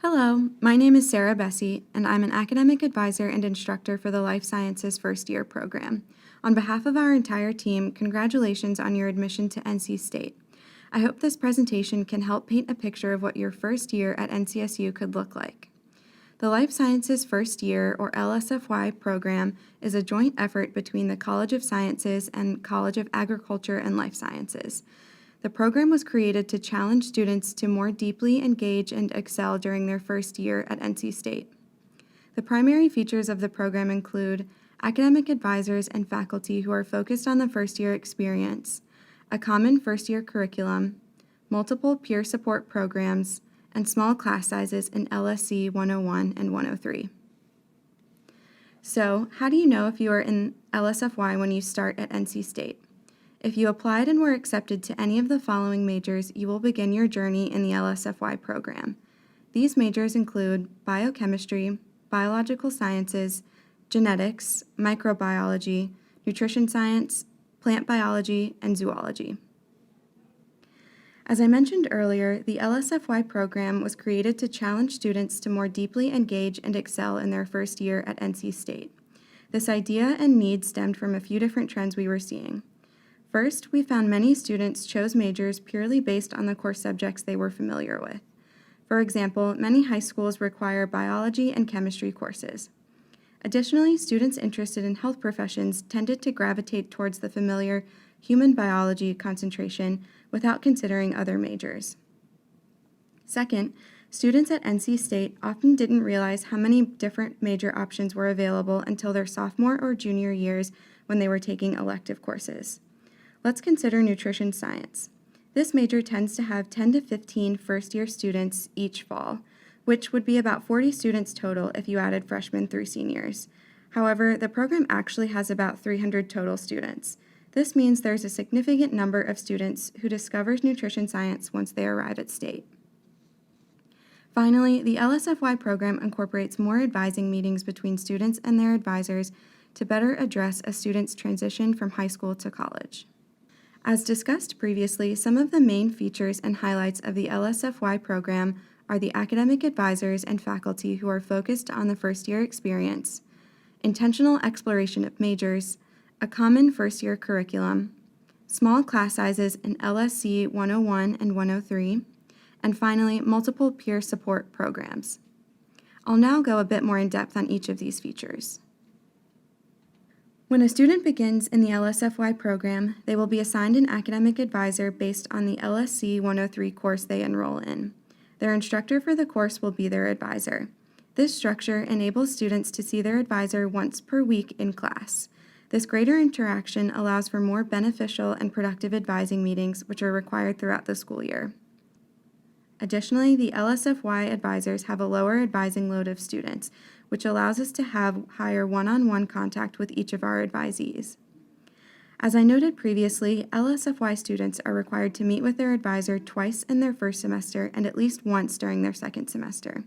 Hello, my name is Sarah Bessie, and I'm an academic advisor and instructor for the Life Sciences First Year program. On behalf of our entire team, congratulations on your admission to NC State. I hope this presentation can help paint a picture of what your first year at NCSU could look like. The Life Sciences First Year, or LSFY program, is a joint effort between the College of Sciences and College of Agriculture and Life Sciences. The program was created to challenge students to more deeply engage and excel during their first year at NC State. The primary features of the program include academic advisors and faculty who are focused on the first-year experience, a common first-year curriculum, multiple peer support programs, and small class sizes in LSC 101 and 103. So, how do you know if you are in LSFY when you start at NC State? If you applied and were accepted to any of the following majors, you will begin your journey in the LSFY program. These majors include biochemistry, biological sciences, genetics, microbiology, nutrition science, plant biology, and zoology. As I mentioned earlier, the LSFY program was created to challenge students to more deeply engage and excel in their first year at NC State. This idea and need stemmed from a few different trends we were seeing. First, we found many students chose majors purely based on the course subjects they were familiar with. For example, many high schools require biology and chemistry courses. Additionally, students interested in health professions tended to gravitate towards the familiar human biology concentration without considering other majors. Second, students at NC State often didn't realize how many different major options were available until their sophomore or junior years when they were taking elective courses. Let's consider nutrition science. This major tends to have 10 to 15 first-year students each fall, which would be about 40 students total if you added freshmen through seniors. However, the program actually has about 300 total students. This means there's a significant number of students who discovers nutrition science once they arrive at State. Finally, the LSFY program incorporates more advising meetings between students and their advisors to better address a student's transition from high school to college. As discussed previously, some of the main features and highlights of the LSFY program are the academic advisors and faculty who are focused on the first-year experience, intentional exploration of majors, a common first-year curriculum, small class sizes in LSC 101 and 103, and finally, multiple peer support programs. I'll now go a bit more in depth on each of these features. When a student begins in the LSFY program, they will be assigned an academic advisor based on the LSC 103 course they enroll in. Their instructor for the course will be their advisor. This structure enables students to see their advisor once per week in class. This greater interaction allows for more beneficial and productive advising meetings, which are required throughout the school year. Additionally, the LSFY advisors have a lower advising load of students, which allows us to have higher one-on-one contact with each of our advisees. As I noted previously, LSFY students are required to meet with their advisor twice in their first semester and at least once during their second semester.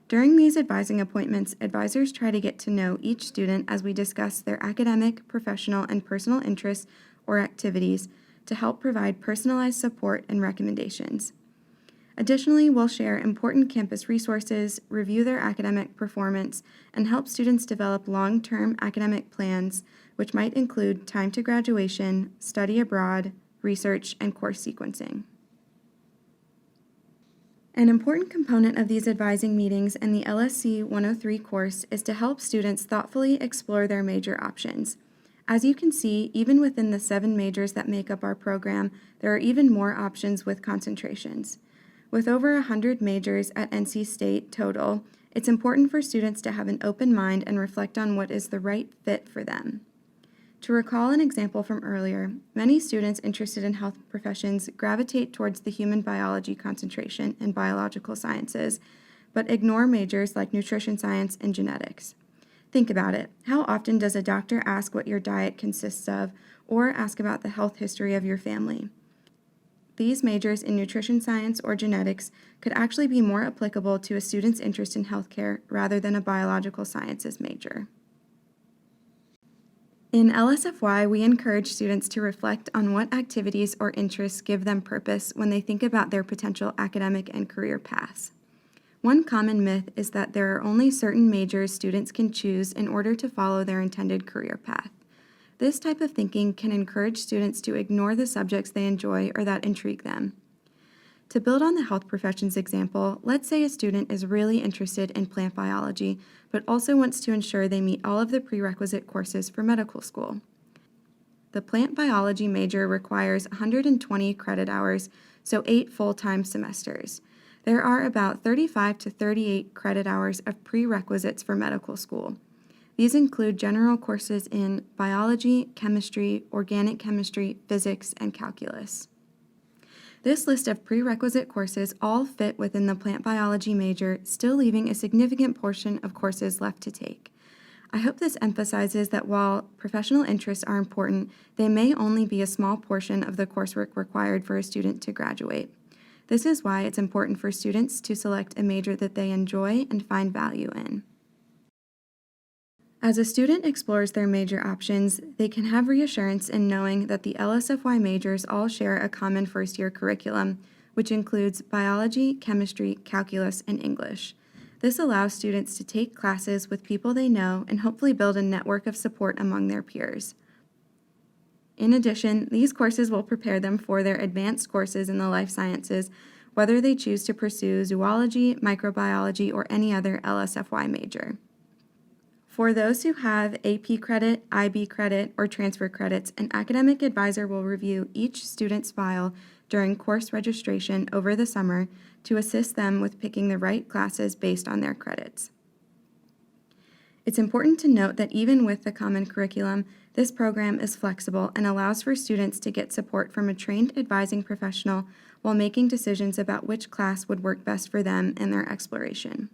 During these advising appointments, advisors try to get to know each student as we discuss their academic, professional, and personal interests or activities to help provide personalized support and recommendations. Additionally, we'll share important campus resources, review their academic performance, and help students develop long-term academic plans, which might include time to graduation, study abroad, research, and course sequencing. An important component of these advising meetings and the LSC 103 course is to help students thoughtfully explore their major options. As you can see, even within the 7 majors that make up our program, there are even more options with concentrations. With over 100 majors at NC State total, it's important for students to have an open mind and reflect on what is the right fit for them. To recall an example from earlier, many students interested in health professions gravitate towards the human biology concentration in biological sciences, but ignore majors like nutrition science and genetics. Think about it. How often does a doctor ask what your diet consists of or ask about the health history of your family? These majors in nutrition science or genetics could actually be more applicable to a student's interest in healthcare rather than a biological sciences major. In LSFY, we encourage students to reflect on what activities or interests give them purpose when they think about their potential academic and career paths. One common myth is that there are only certain majors students can choose in order to follow their intended career path. This type of thinking can encourage students to ignore the subjects they enjoy or that intrigue them. To build on the health professions example, let's say a student is really interested in plant biology, but also wants to ensure they meet all of the prerequisite courses for medical school. The plant biology major requires 120 credit hours, so 8 full-time semesters. There are about 35 to 38 credit hours of prerequisites for medical school. These include general courses in biology, chemistry, organic chemistry, physics, and calculus. This list of prerequisite courses all fit within the plant biology major, still leaving a significant portion of courses left to take. I hope this emphasizes that while professional interests are important, they may only be a small portion of the coursework required for a student to graduate. This is why it's important for students to select a major that they enjoy and find value in. As a student explores their major options, they can have reassurance in knowing that the LSFY majors all share a common first-year curriculum, which includes biology, chemistry, calculus, and English. This allows students to take classes with people they know and hopefully build a network of support among their peers. In addition, these courses will prepare them for their advanced courses in the life sciences, whether they choose to pursue zoology, microbiology, or any other LSFY major. For those who have AP credit, IB credit, or transfer credits, an academic advisor will review each student's file during course registration over the summer to assist them with picking the right classes based on their credits. It's important to note that even with the common curriculum, this program is flexible and allows for students to get support from a trained advising professional while making decisions about which class would work best for them and their exploration.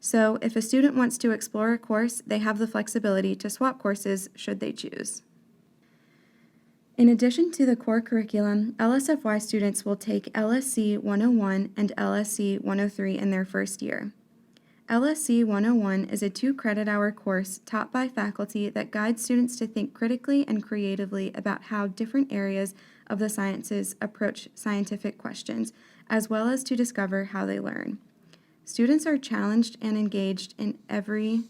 So, if a student wants to explore a course, they have the flexibility to swap courses should they choose. In addition to the core curriculum, LSFY students will take LSC 101 and LSC 103 in their first year. LSC 101 is a 2-credit-hour course taught by faculty that guides students to think critically and creatively about how different areas of the sciences approach scientific questions, as well as to discover how they learn. Students are challenged and engaged in every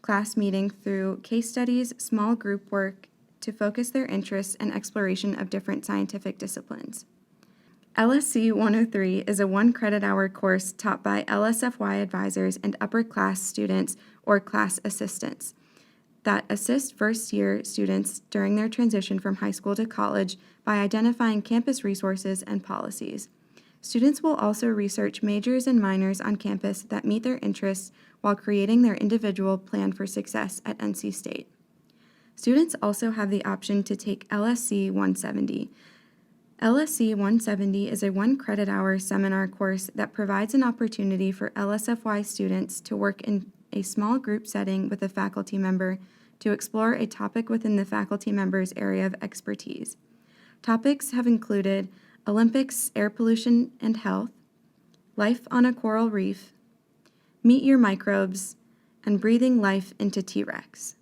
class meeting through case studies, small group work, to focus their interests and exploration of different scientific disciplines. LSC 103 is a 1-credit-hour course taught by LSFY advisors and upper class students or class assistants that assist first-year students during their transition from high school to college by identifying campus resources and policies. Students will also research majors and minors on campus that meet their interests while creating their individual plan for success at NC State. Students also have the option to take LSC 170. LSC 170 is a 1-credit-hour seminar course that provides an opportunity for LSFY students to work in a small group setting with a faculty member to explore a topic within the faculty member's area of expertise. Topics have included Olympics, air pollution and health, life on a coral reef, meet your microbes, and breathing life into T-Rex.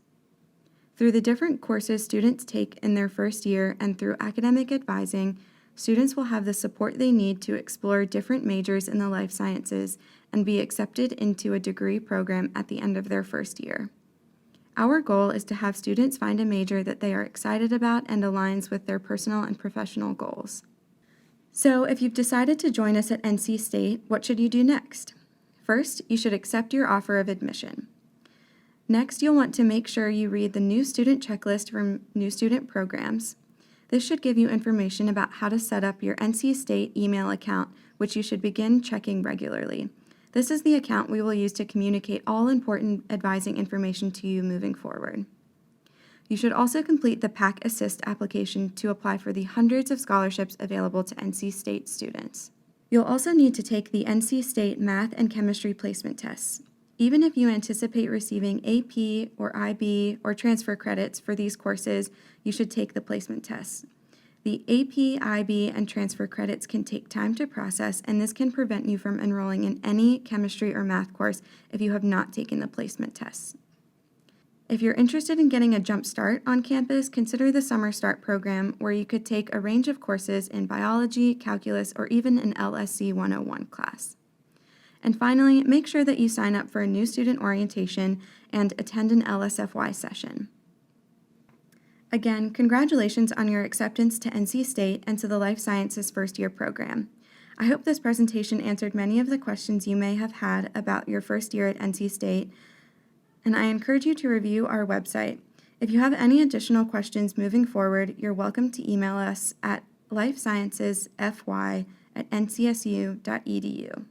Through the different courses students take in their first year and through academic advising, students will have the support they need to explore different majors in the life sciences and be accepted into a degree program at the end of their first year. Our goal is to have students find a major that they are excited about and aligns with their personal and professional goals. So, if you've decided to join us at NC State, what should you do next? First, you should accept your offer of admission. Next, you'll want to make sure you read the new student checklist from new student programs. This should give you information about how to set up your NC State email account, which you should begin checking regularly. This is the account we will use to communicate all important advising information to you moving forward. You should also complete the PAC Assist application to apply for the hundreds of scholarships available to NC State students. You'll also need to take the NC State Math and Chemistry placement tests. Even if you anticipate receiving AP or IB or transfer credits for these courses, you should take the placement tests. The AP, IB, and transfer credits can take time to process, and this can prevent you from enrolling in any chemistry or math course if you have not taken the placement tests. If you're interested in getting a jump start on campus, consider the Summer Start program, where you could take a range of courses in biology, calculus, or even an LSC 101 class. And finally, make sure that you sign up for a new student orientation and attend an LSFY session. Again, congratulations on your acceptance to NC State and to the Life Sciences first year program. I hope this presentation answered many of the questions you may have had about your first year at NC State, and I encourage you to review our website. If you have any additional questions moving forward, you're welcome to email us at lifesciencesfy@ncsu.edu.